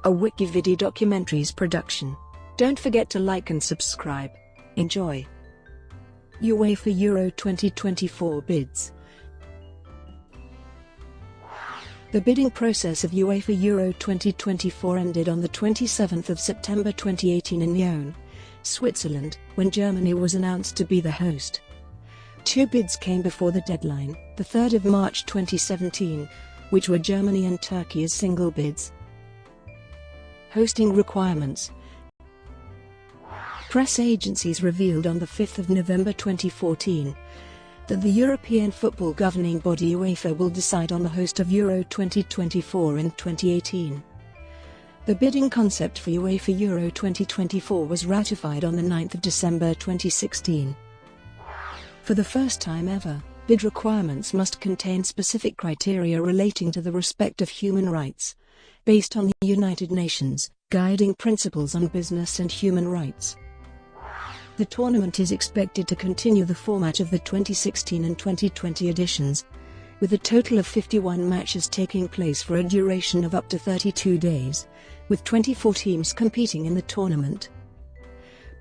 a WikiVidi documentaries production. Don't forget to like and subscribe. Enjoy. UEFA Euro 2024 bids. The bidding process of UEFA Euro 2024 ended on the 27th of September 2018 in Nyon, Switzerland, when Germany was announced to be the host. Two bids came before the deadline, the 3rd of March 2017, which were Germany and Turkey as single bids. Hosting requirements. Press agencies revealed on the 5th of November 2014 that the European football governing body UEFA will decide on the host of Euro 2024 in 2018. The bidding concept for UEFA Euro 2024 was ratified on the 9th of December 2016. For the first time ever, bid requirements must contain specific criteria relating to the respect of human rights, based on the United Nations Guiding Principles on Business and Human Rights. The tournament is expected to continue the format of the 2016 and 2020 editions, with a total of 51 matches taking place for a duration of up to 32 days, with 24 teams competing in the tournament.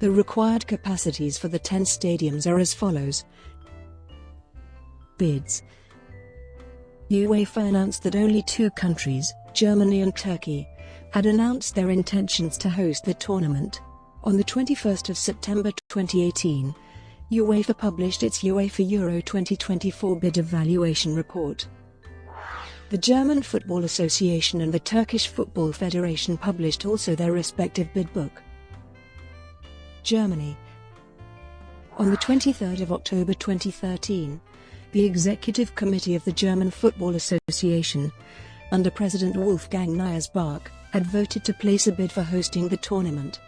The required capacities for the 10 stadiums are as follows. Bids. UEFA announced that only two countries, Germany and Turkey, had announced their intentions to host the tournament. On the 21st of September 2018, UEFA published its UEFA Euro 2024 bid evaluation report. The German Football Association and the Turkish Football Federation published also their respective bid book. Germany. On the 23rd of October 2013, the Executive Committee of the German Football Association, under President Wolfgang Niersbach, had voted to place a bid for hosting the tournament.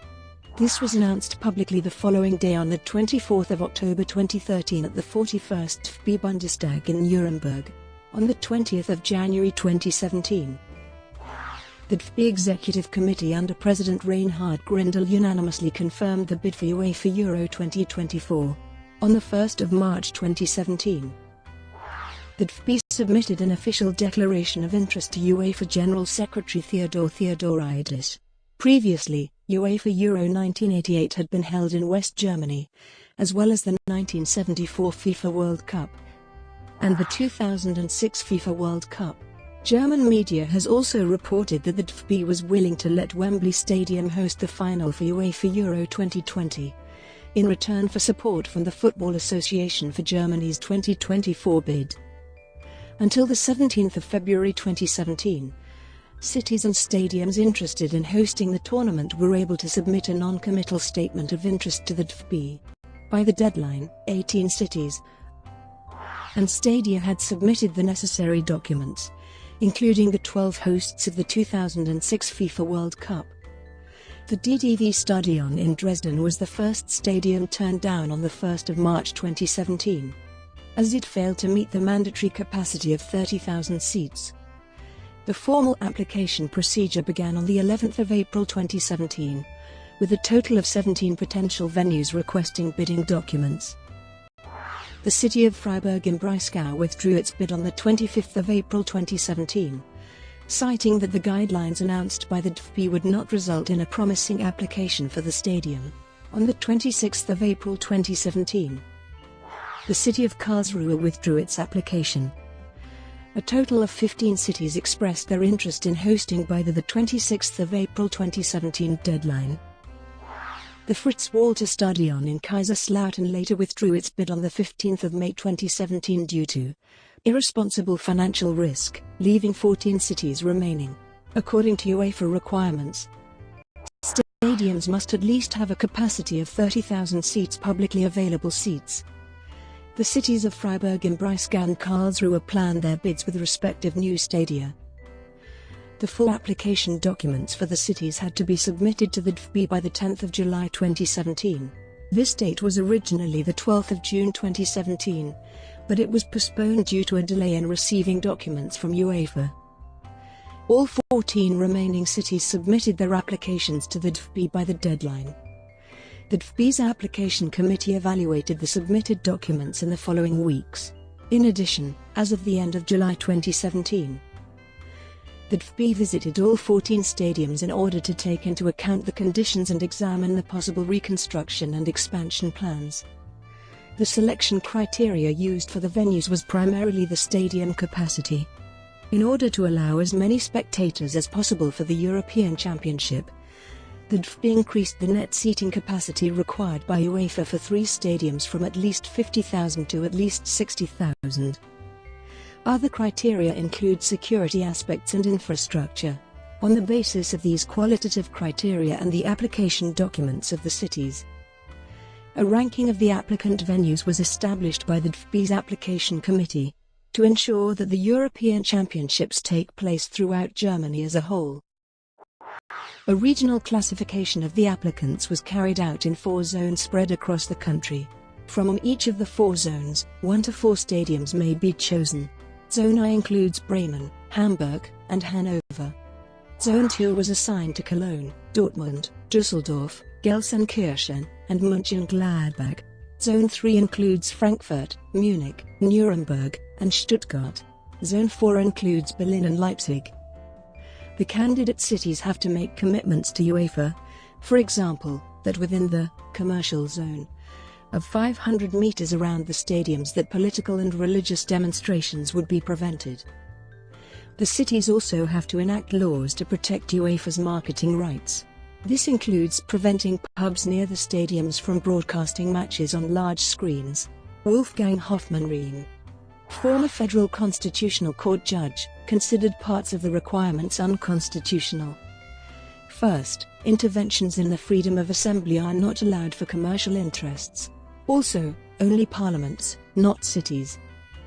This was announced publicly the following day on the 24th of October 2013 at the 41st FB Bundestag in Nuremberg. On the 20th of January 2017, the FB Executive Committee under President Reinhard Grindel unanimously confirmed the bid for UEFA Euro 2024. On the 1st of March 2017, the FB submitted an official declaration of interest to UEFA General Secretary Theodor Theodoridis. Previously, UEFA Euro 1988 had been held in West Germany, as well as the 1974 FIFA World Cup and the 2006 FIFA World Cup. German media has also reported that the DFB was willing to let Wembley Stadium host the final for UEFA Euro 2020, in return for support from the Football Association for Germany's 2024 bid. Until the 17th of February 2017, cities and stadiums interested in hosting the tournament were able to submit a non-committal statement of interest to the DFB. By the deadline, 18 cities and stadia had submitted the necessary documents, including the 12 hosts of the 2006 FIFA World Cup. The DDV Stadion in Dresden was the first stadium turned down on the 1st of March 2017, as it failed to meet the mandatory capacity of 30,000 seats. The formal application procedure began on the 11th of April 2017, with a total of 17 potential venues requesting bidding documents. The city of Freiburg im Breisgau withdrew its bid on the 25th of April 2017, citing that the guidelines announced by the DFB would not result in a promising application for the stadium. On the 26th of April 2017, the city of Karlsruhe withdrew its application. A total of 15 cities expressed their interest in hosting by the 26th of April 2017 deadline. The Fritz-Walter Stadion in Kaiserslautern later withdrew its bid on the 15th of May 2017 due to irresponsible financial risk, leaving 14 cities remaining. According to UEFA requirements, stadiums must at least have a capacity of 30,000 seats, publicly available seats. The cities of Freiburg im Breisgau and Karlsruhe planned their bids with respective new stadia. The full application documents for the cities had to be submitted to the DFB by the 10th of July 2017. This date was originally the 12th of June 2017, but it was postponed due to a delay in receiving documents from UEFA. All 14 remaining cities submitted their applications to the DFB by the deadline. The DFB's application committee evaluated the submitted documents in the following weeks. In addition, as of the end of July 2017, The DFB visited all 14 stadiums in order to take into account the conditions and examine the possible reconstruction and expansion plans. The selection criteria used for the venues was primarily the stadium capacity. In order to allow as many spectators as possible for the European Championship, the DFB increased the net seating capacity required by UEFA for 3 stadiums from at least 50,000 to at least 60,000. Other criteria include security aspects and infrastructure. On the basis of these qualitative criteria and the application documents of the cities, a ranking of the applicant venues was established by the DFB's application committee, to ensure that the European Championships take place throughout Germany as a whole. A regional classification of the applicants was carried out in 4 zones spread across the country. From each of the 4 zones, 1 to 4 stadiums may be chosen. Zone I includes Bremen, Hamburg, and Hanover. Zone 2 was assigned to Cologne, Dortmund, Düsseldorf, Gelsenkirchen, and Mönchengladbach. Zone 3 includes Frankfurt, Munich, Nuremberg, and Stuttgart. Zone 4 includes Berlin and Leipzig. The candidate cities have to make commitments to UEFA, for example, that within the commercial zone of 500 meters around the stadiums that political and religious demonstrations would be prevented. The cities also have to enact laws to protect UEFA's marketing rights. This includes preventing pubs near the stadiums from broadcasting matches on large screens. Wolfgang Hofmann-Riem, former Federal Constitutional Court judge, considered parts of the requirements unconstitutional. First, interventions in the freedom of assembly are not allowed for commercial interests. Also, only parliaments, not cities,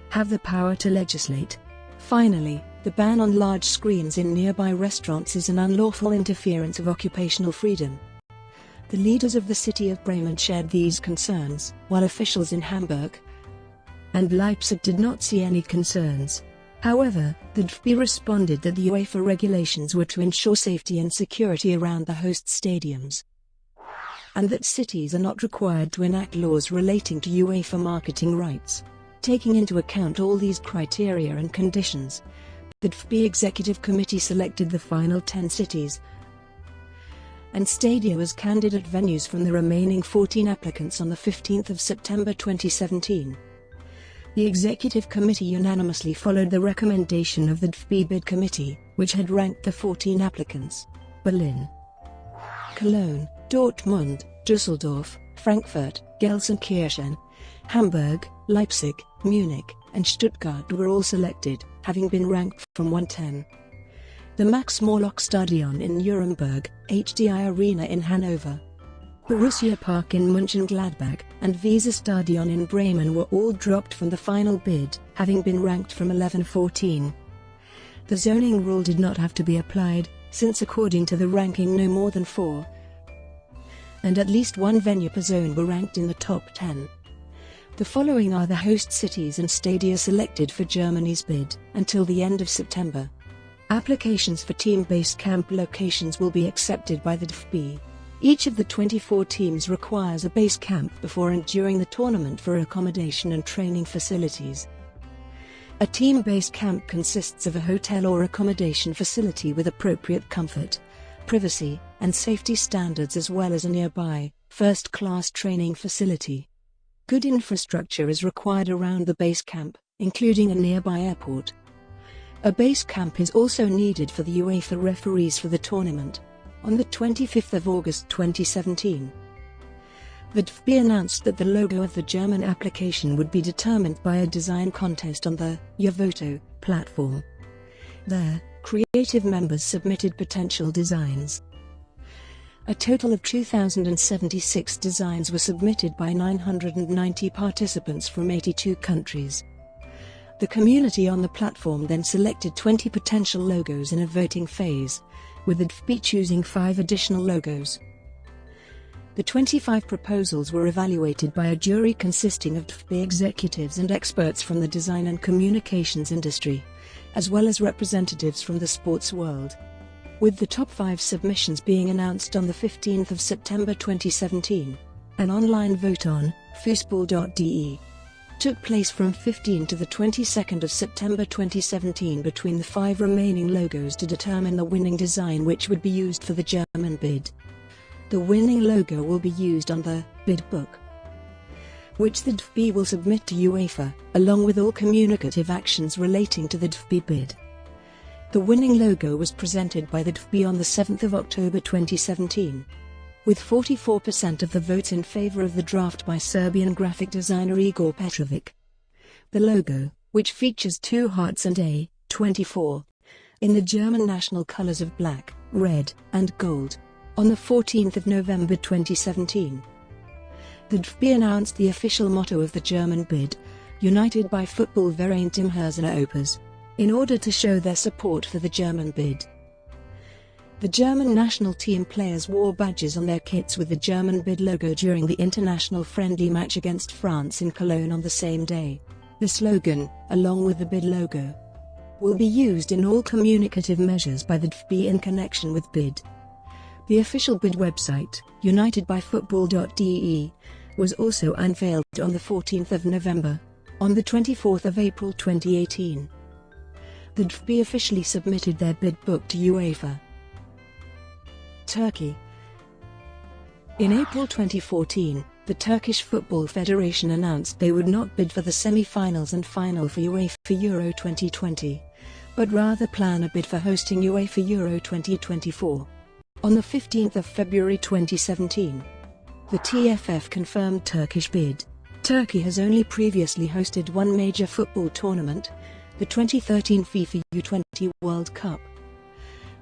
have the power to legislate. Finally, the ban on large screens in nearby restaurants is an unlawful interference of occupational freedom. The leaders of the city of Bremen shared these concerns, while officials in Hamburg and Leipzig did not see any concerns. However, the DFB responded that the UEFA regulations were to ensure safety and security around the host stadiums, and that cities are not required to enact laws relating to UEFA marketing rights. Taking into account all these criteria and conditions, the DFB Executive Committee selected the final 10 cities and stadia as candidate venues from the remaining 14 applicants on the 15th of September 2017. The Executive Committee unanimously followed the recommendation of the DFB Bid Committee, which had ranked the 14 applicants: Berlin, Cologne, Dortmund, Düsseldorf, Frankfurt, Gelsenkirchen, Hamburg, Leipzig, Munich, and Stuttgart were all selected, having been ranked from 1-10. The Max-Morlock-Stadion in Nuremberg, HDI Arena in Hanover, Borussia Park in Mönchengladbach, and Weserstadion in Bremen were all dropped from the final bid, having been ranked from 11-14. The zoning rule did not have to be applied, since according to the ranking no more than 4 and at least 1 venue per zone were ranked in the top 10. The following are the host cities and stadia selected for Germany's bid, until the end of September. Applications for team-based camp locations will be accepted by the DFB. Each of the 24 teams requires a base camp before and during the tournament for accommodation and training facilities. A team-based camp consists of a hotel or accommodation facility with appropriate comfort, privacy, and safety standards, as well as a nearby, first-class training facility. Good infrastructure is required around the base camp, including a nearby airport. A base camp is also needed for the UEFA referees for the tournament. On the 25th of August 2017, the DFB announced that the logo of the German application would be determined by a design contest on the Yovoto platform. There, creative members submitted potential designs. A total of 2,076 designs were submitted by 990 participants from 82 countries. The community on the platform then selected 20 potential logos in a voting phase, with the DFB choosing 5 additional logos. The 25 proposals were evaluated by a jury consisting of DFB executives and experts from the design and communications industry, as well as representatives from the sports world, with the top 5 submissions being announced on the 15th of September 2017. An online vote on foosball.de took place from 15 to the 22nd of September 2017 between the 5 remaining logos to determine the winning design which would be used for the German bid. The winning logo will be used on the bid book, which the DFB will submit to UEFA, along with all communicative actions relating to the DFB bid. The winning logo was presented by the DFB on the 7th of October 2017. With 44% of the votes in favor of the draft by Serbian graphic designer Igor Petrovic. The logo, which features 2 hearts and a 24 in the German national colors of black, red, and gold, on the 14th of November 2017. The DFB announced the official motto of the German bid, United by Football Vereint im Herzen Europas, in order to show their support for the German bid. The German national team players wore badges on their kits with the German bid logo during the international friendly match against France in Cologne on the same day. The slogan, along with the bid logo, will be used in all communicative measures by the DFB in connection with bid. The official bid website, unitedbyfootball.de, was also unveiled on the 14th of November. On the 24th of April 2018, the DFB officially submitted their bid book to UEFA. Turkey. In April 2014, the Turkish Football Federation announced they would not bid for the semi-finals and final for UEFA Euro 2020, but rather plan a bid for hosting UEFA Euro 2024. On the 15th of February 2017, the TFF confirmed Turkish bid. Turkey has only previously hosted one major football tournament, the 2013 FIFA U20 World Cup.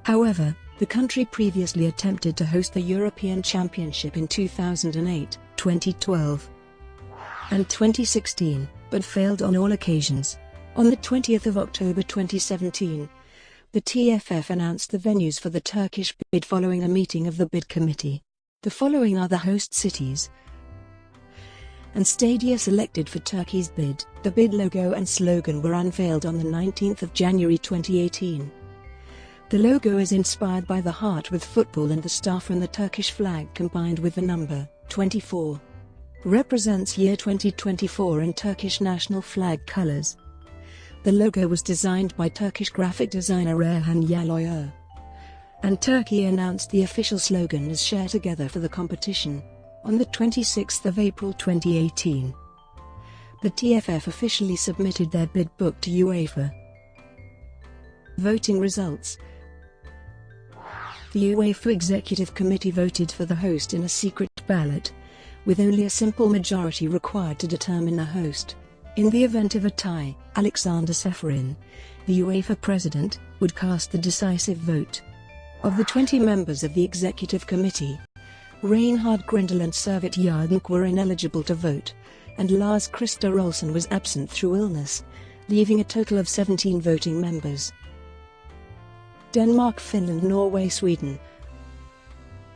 However, the country previously attempted to host the European Championship in 2008, 2012, and 2016, but failed on all occasions. On the 20th of October 2017, the TFF announced the venues for the Turkish bid following a meeting of the bid committee. The following are the host cities and stadia selected for Turkey's bid. The bid logo and slogan were unveiled on the 19th of January 2018. The logo is inspired by the heart with football and the star from the Turkish flag combined with the number 24. Represents year 2024 in Turkish national flag colors. The logo was designed by Turkish graphic designer Erhan Yaloyer. And Turkey announced the official slogan as Share Together for the competition. On the 26th of April 2018, the TFF officially submitted their bid book to UEFA. Voting results. The UEFA Executive Committee voted for the host in a secret ballot, with only a simple majority required to determine the host. In the event of a tie, Alexander Seferin, the UEFA president, would cast the decisive vote. Of the 20 members of the Executive Committee, Reinhard Grindel and Servet Yardink were ineligible to vote, and Lars Christer Olsen was absent through illness, leaving a total of 17 voting members. Denmark, Finland, Norway, Sweden.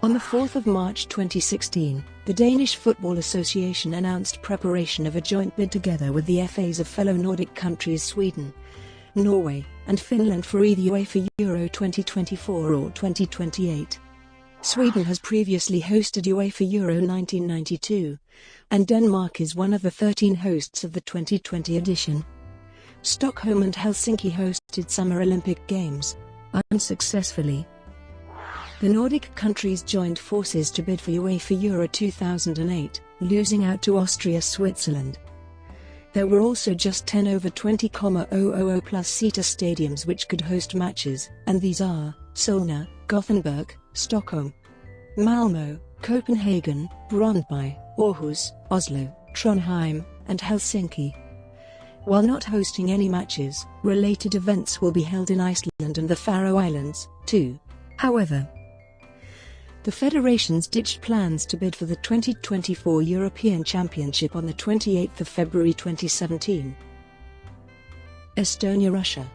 On the 4th of March 2016, the Danish Football Association announced preparation of a joint bid together with the FAs of fellow Nordic countries Sweden, Norway, and Finland for either UEFA Euro 2024 or 2028. Sweden has previously hosted UEFA Euro 1992, and Denmark is one of the 13 hosts of the 2020 edition. Stockholm and Helsinki hosted Summer Olympic Games, unsuccessfully. The Nordic countries joined forces to bid for UEFA Euro 2008, losing out to Austria, Switzerland. There were also just 10 over 20,000 plus seater stadiums which could host matches, and these are Solna, Gothenburg, Stockholm, Malmö, Copenhagen, Brøndby, Aarhus, Oslo, Trondheim, and Helsinki. While not hosting any matches, related events will be held in Iceland and the Faroe Islands, too. However, the federations ditched plans to bid for the 2024 European Championship on the 28th of February 2017. Estonia, Russia.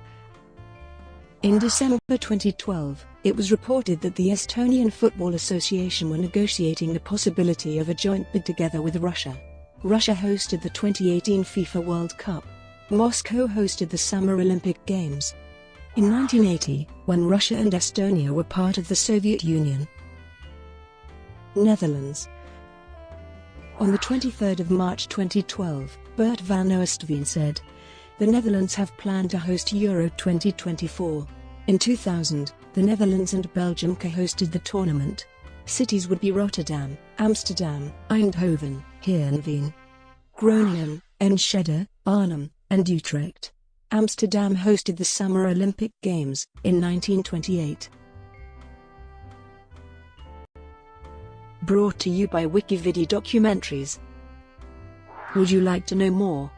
In December 2012, it was reported that the Estonian Football Association were negotiating the possibility of a joint bid together with Russia. Russia hosted the 2018 FIFA World Cup. Moscow hosted the Summer Olympic Games. In 1980, when Russia and Estonia were part of the Soviet Union. Netherlands. On the 23rd of March 2012, Bert van Oostveen said, "The Netherlands have planned to host Euro 2024. In 2000, the Netherlands and Belgium co-hosted the tournament. Cities would be Rotterdam, Amsterdam, Eindhoven, Heerenveen, Groningen, Enschede, Arnhem, and Utrecht. Amsterdam hosted the Summer Olympic Games in 1928. Brought to you by WikiVidi Documentaries. Would you like to know more?